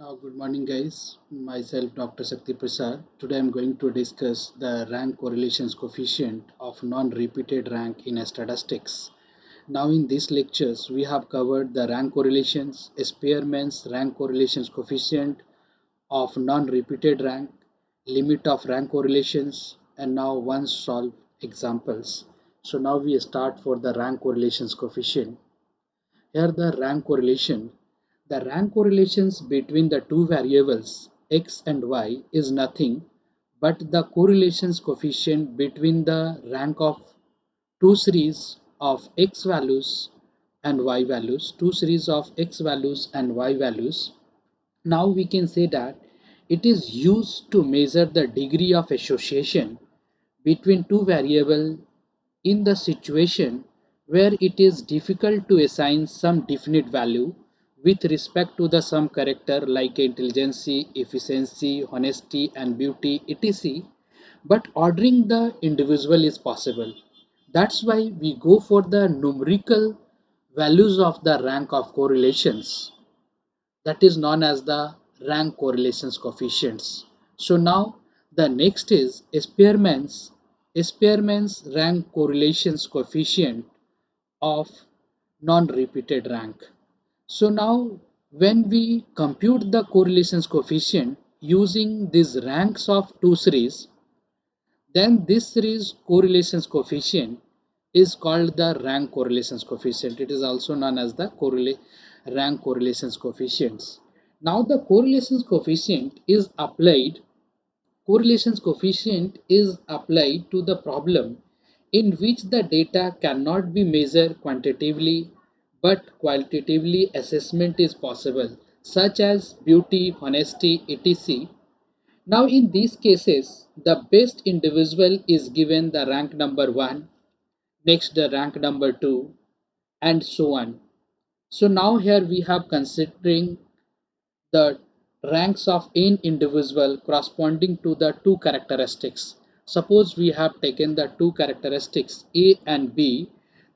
Good morning, guys. Myself, Dr. Sakti Prasad. Today, I'm going to discuss the rank correlations coefficient of non-repeated rank in statistics. Now, in these lectures, we have covered the rank correlations, Spearman's rank correlations coefficient of non-repeated rank, limit of rank correlations, and now once solve examples. So now we start for the rank correlations coefficient. Here the rank correlations between the two variables x and y is nothing but the correlations coefficient between the rank of two series of x values and y values, two series of x values and y values. Now we can say that it is used to measure the degree of association between two variables in the situation where it is difficult to assign some definite value with respect to the some character like intelligence, efficiency, honesty and beauty etc, but ordering the individual is possible. That's why we go for the numerical values of the rank of correlations, that is known as the rank correlations coefficients. So now the next is Spearman's rank correlations coefficient of non-repeated rank. So now when we compute the correlations coefficient using these ranks of two series, then this series correlations coefficient is called the rank correlations coefficient. It is also known as the rank correlations coefficients. Now the correlations coefficient is applied to the problem in which the data cannot be measured quantitatively but qualitatively assessment is possible, such as beauty, honesty, etc. Now in these cases, the best individual is given the rank number 1, next the rank number 2 and so on. So now here we have considering the ranks of n individual corresponding to the two characteristics. Suppose we have taken the two characteristics A and B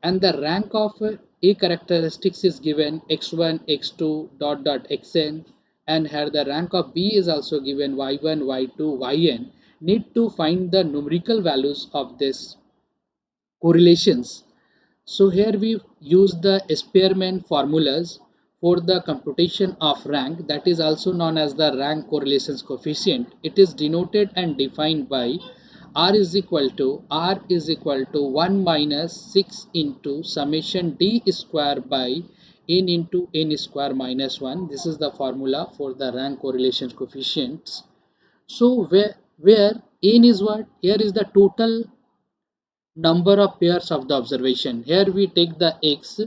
and the rank of A characteristics is given x1, x2 dot dot xn, and here the rank of B is also given y1, y2, yn. Need to find the numerical values of this correlations. So here we use the Spearman formulas for the computation of rank, that is also known as the rank correlations coefficient. It is denoted and defined by R is equal to 1 minus 6 into summation d square by n into n square minus 1. This is the formula for the rank correlations coefficients. So where n is what? Here is the total number of pairs of the observation. Here we take the x,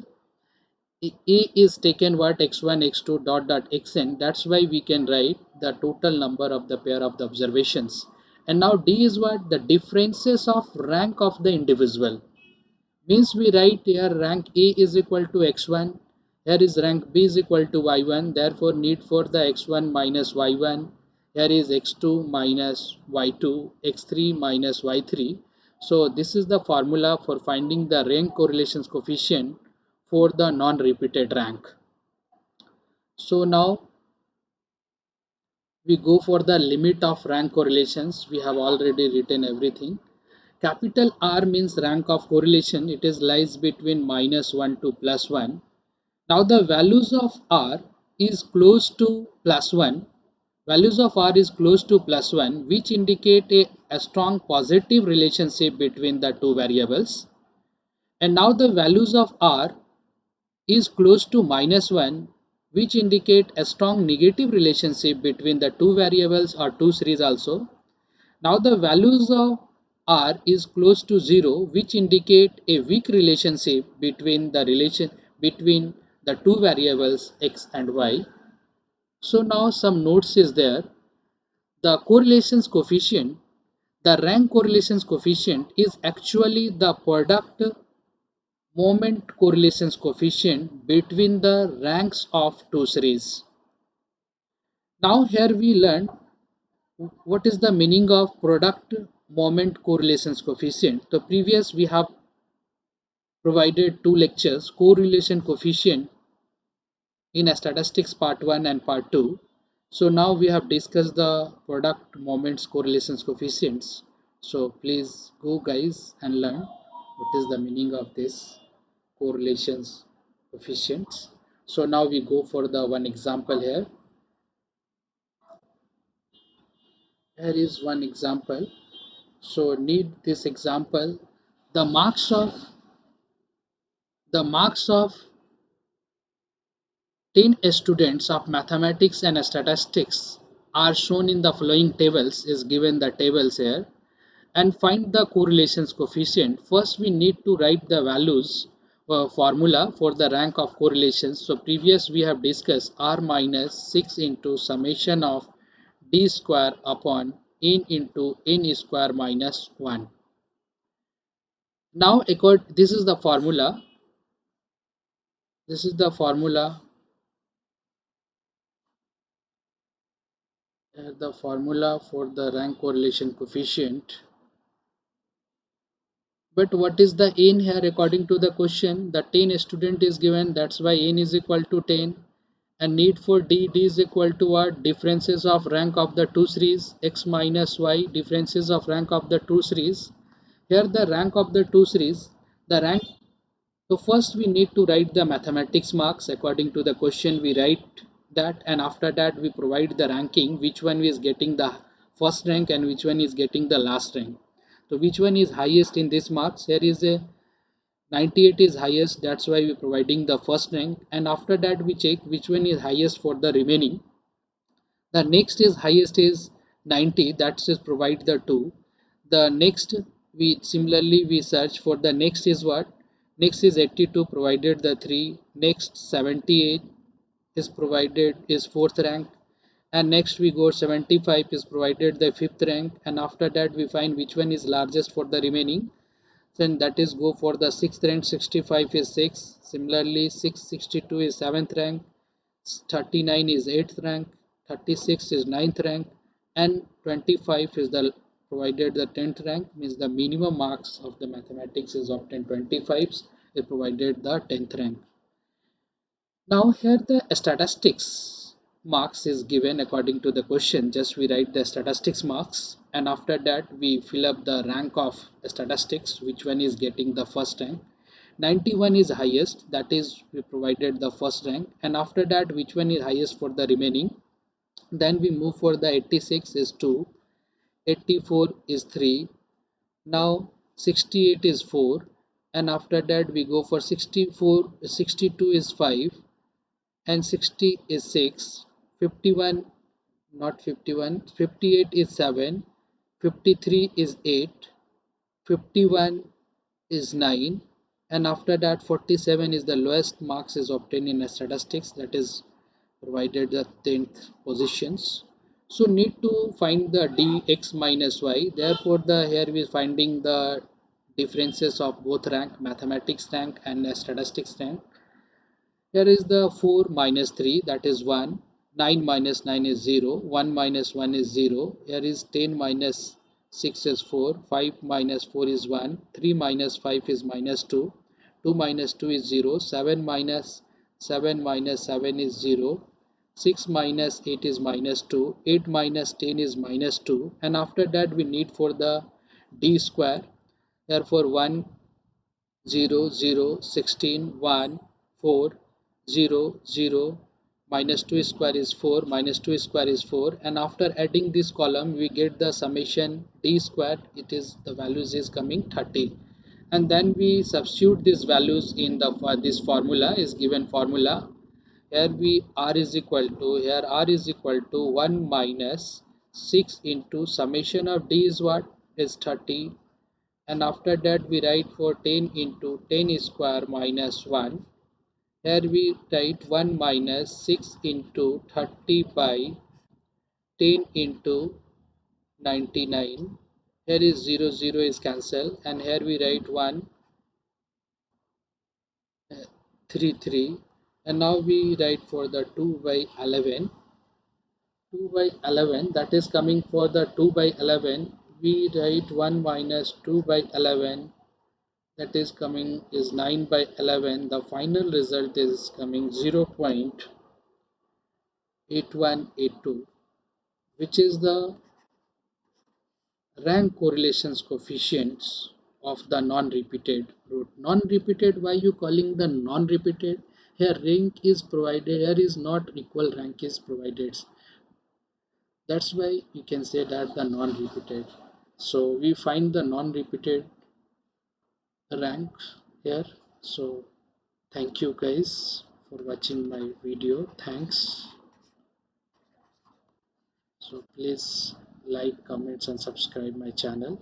A is taken what x1, x2 dot dot xn. That's why we can write the total number of the pair of the observations. And now D is what? The differences of rank of the individual. Means we write here rank A is equal to x1. Here is rank B is equal to y1. Therefore need for the x1 minus y1. Here is x2 minus y2, x3 minus y3. So this is the formula for finding the rank correlations coefficient for the non-repeated rank. So now we go for the limit of rank correlations. We have already written everything. Capital R means rank of correlation. It is lies between minus 1 to plus 1. Now the values of R is close to plus 1. Values of R is close to plus 1, which indicate a strong positive relationship between the two variables. And now the values of R is close to minus 1, which indicate a strong negative relationship between the two variables or two series also. Now the values of R is close to 0, which indicate a weak relationship between the two variables x and y. So now some notes is there. The correlations coefficient, the rank correlations coefficient is actually the product moment correlations coefficient between the ranks of two series. Now here we learn what is the meaning of product moment correlations coefficient. So previous we have provided two lectures, correlation coefficient in statistics part 1 and part 2. So now we have discussed the product moments correlations coefficients. So please go guys and learn what is the meaning of this correlations coefficients. So now we go for the one example here. Here is one example. So need this example. The marks of the marks of 10 students of mathematics and statistics are shown in the following tables is given the tables here, and find the correlations coefficient. First we need to write the values formula for the rank of correlations. So previous we have discussed r minus 6 into summation of d square upon n into n square minus 1. Now this is the formula. This is the formula for the rank correlation coefficient. But what is the n here according to the question? The 10 student is given, that's why n is equal to 10. And need for d is equal to what? Differences of rank of the two series, x minus y, differences of rank of the two series. Here the rank of the two series, the rank. So first we need to write the mathematics marks according to the question. We write that, and after that we provide the ranking, which one is getting the first rank and which one is getting the last rank. So which one is highest in this marks? Here is a 98 is highest, that's why we providing the first rank, and after that we check which one is highest for the remaining. The next is highest is 90, that is provide the 2. The next we similarly we search for the next is what? Next is 82, provided the 3. Next 78 is provided is fourth rank, and next we go 75 is provided the fifth rank, and after that we find which one is largest for the remaining. Then that is go for the sixth rank. 65 is 6. Similarly 662 is 7th rank, 39 is 8th rank, 36 is 9th rank, and 25 is the provided the 10th rank, means the minimum marks of the mathematics is obtained 25s is provided the 10th rank. Now here the statistics marks is given according to the question. Just we write the statistics marks, and after that we fill up the rank of statistics, which one is getting the first rank. 91 is highest, that is we provided the first rank, and after that which one is highest for the remaining. Then we move for the 86 is 2, 84 is 3, now 68 is 4, and after that we go for 64, 62 is 5, and 60 is 6, 51 not 51, 58 is 7, 53 is 8, 51 is 9, and after that 47 is the lowest marks is obtained in statistics, that is provided the 10th positions. So need to find the dx minus y, therefore the here we are finding the differences of both rank, mathematics rank and statistics rank. Here is the 4 minus 3, that is 1, 9 minus 9 is 0, 1 minus 1 is 0, here is 10 minus 6 is 4, 5 minus 4 is 1, 3 minus 5 is minus 2, 2 minus 2 is 0, 7 minus 7 is 0, 6 minus 8 is minus 2, 8 minus 10 is minus 2, and after that we need for the d square, therefore 1 0 0 16 1 4 0 0 minus 2 square is 4, minus 2 square is 4, and after adding this column we get the summation d square, it is the values is coming 30, and then we substitute these values in the this formula is given formula. Here we r is equal to, here r is equal to 1 minus 6 into summation of d is what? Is 30, and after that we write for 10 into 10 square minus 1. Here we write 1 minus 6 into 30 by 10 into 99. Here is 0 0 is cancelled, and here we write 1 3 3, and now we write for the 2 by 11. 2 by 11, that is coming for the 2 by 11, we write 1 minus 2 by 11, that is coming is 9 by 11. The final result is coming 0.8182. which is the rank correlations coefficients of the non-repeated root. Non-repeated, why you calling the non-repeated? Here rank is provided, here is not equal rank is provided. That's why you can say that the non-repeated. So we find the non-repeated rank here. So thank you guys for watching my video. Thanks. So please like, comments and subscribe my channel.